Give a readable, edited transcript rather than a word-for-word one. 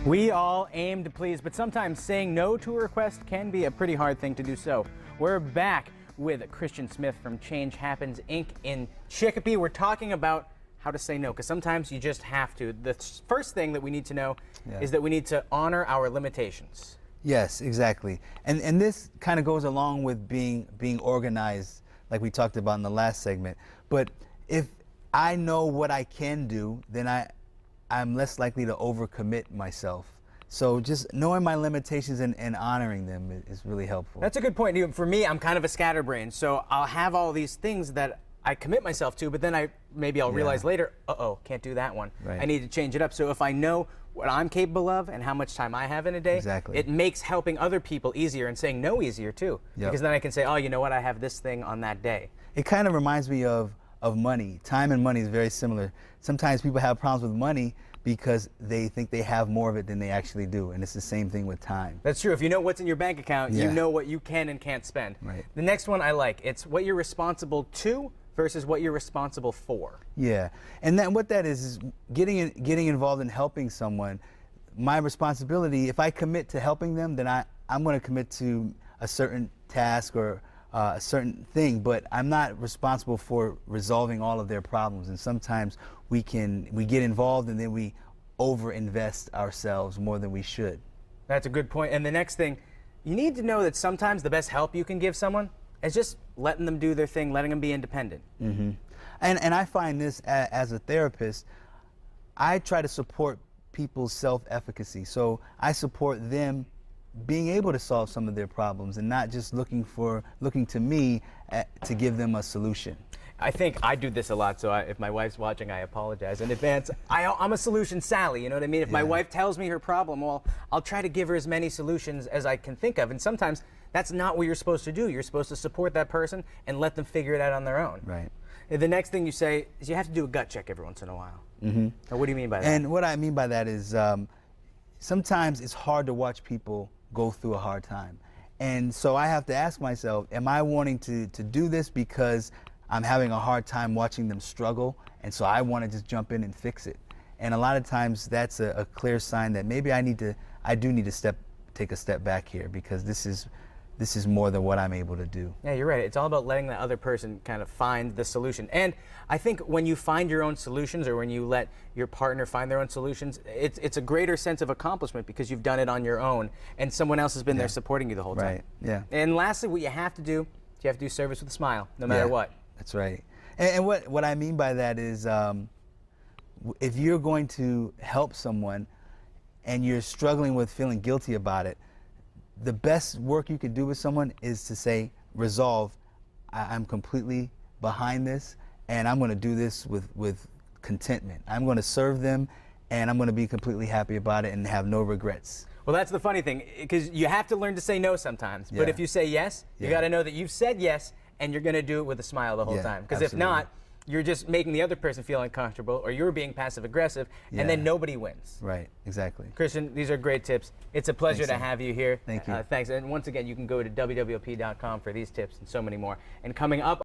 We all aim to please, but sometimes saying no to a request can be a pretty hard thing to do so. We're back with Christian Smith from Change Happens, Inc. in Chicopee. We're talking about how to say no, because sometimes you just have to. The first thing that we need to know is that we need to honor our limitations. Yes, exactly. And this kind of goes along with being organized, like we talked about in the last segment. But if I know what I can do, then I'm less likely to overcommit myself. So just knowing my limitations and honoring them is really helpful. That's a good point. For me, I'm kind of a scatterbrain, so I'll have all these things that I commit myself to, but then maybe I'll realize later, can't do that one. Right. I need to change it up. So if I know what I'm capable of and how much time I have in a day, it makes helping other people easier and saying no easier too. Because then I can say, oh, you know what, I have this thing on that day. It kind of reminds me of money. Time and money is very similar. Sometimes people have problems with money because they think they have more of it than they actually do, and it's the same thing with time. That's true. If you know what's in your bank account, you know what you can and can't spend. Right. The next one I like. It's what you're responsible to versus what you're responsible for. Yeah, and what that is getting involved in helping someone. My responsibility, if I commit to helping them, then I'm going to commit to a certain task or a certain thing, but I'm not responsible for resolving all of their problems. And sometimes we get involved and then we overinvest ourselves more than we should. That's a good point. And the next thing, you need to know that sometimes the best help you can give someone is just letting them do their thing, letting them be independent. Mm-hmm. And I find this as a therapist, I try to support people's self-efficacy. So I support them being able to solve some of their problems and not just looking to me to give them a solution. I think I do this a lot, so if my wife's watching, I apologize in advance. I'm a solution Sally, you know what I mean? If my wife tells me her problem, well, I'll try to give her as many solutions as I can think of, and sometimes that's not what you're supposed to do. You're supposed to support that person and let them figure it out on their own. Right. The next thing you say is you have to do a gut check every once in a while. Mm-hmm. Now, what do you mean by that? And what I mean by that is sometimes it's hard to watch people go through a hard time. And so I have to ask myself, am I wanting to do this because I'm having a hard time watching them struggle, and so I want to just jump in and fix it? And a lot of times that's a clear sign that maybe I do need to take a step back here, because this is more than what I'm able to do. Yeah, you're right. It's all about letting the other person kind of find the solution. And I think when you find your own solutions, or when you let your partner find their own solutions, it's a greater sense of accomplishment because you've done it on your own and someone else has been there supporting you the whole time. Right, yeah. And lastly, what you have to do is you have to do service with a smile, no matter what. That's right. And what I mean by that is if you're going to help someone and you're struggling with feeling guilty about it, the best work you can do with someone is to say, resolve, I'm completely behind this, and I'm going to do this with contentment. I'm going to serve them, and I'm going to be completely happy about it and have no regrets. Well, that's the funny thing, because you have to learn to say no sometimes. But if you say yes, you got to know that you've said yes, and you're going to do it with a smile the whole time. Because if not, you're just making the other person feel uncomfortable, or you're being passive-aggressive, and then nobody wins. Right, exactly. Christian, these are great tips. It's a pleasure to have you here. Thank you. Thanks. And once again, you can go to WWOP.com for these tips and so many more. And coming up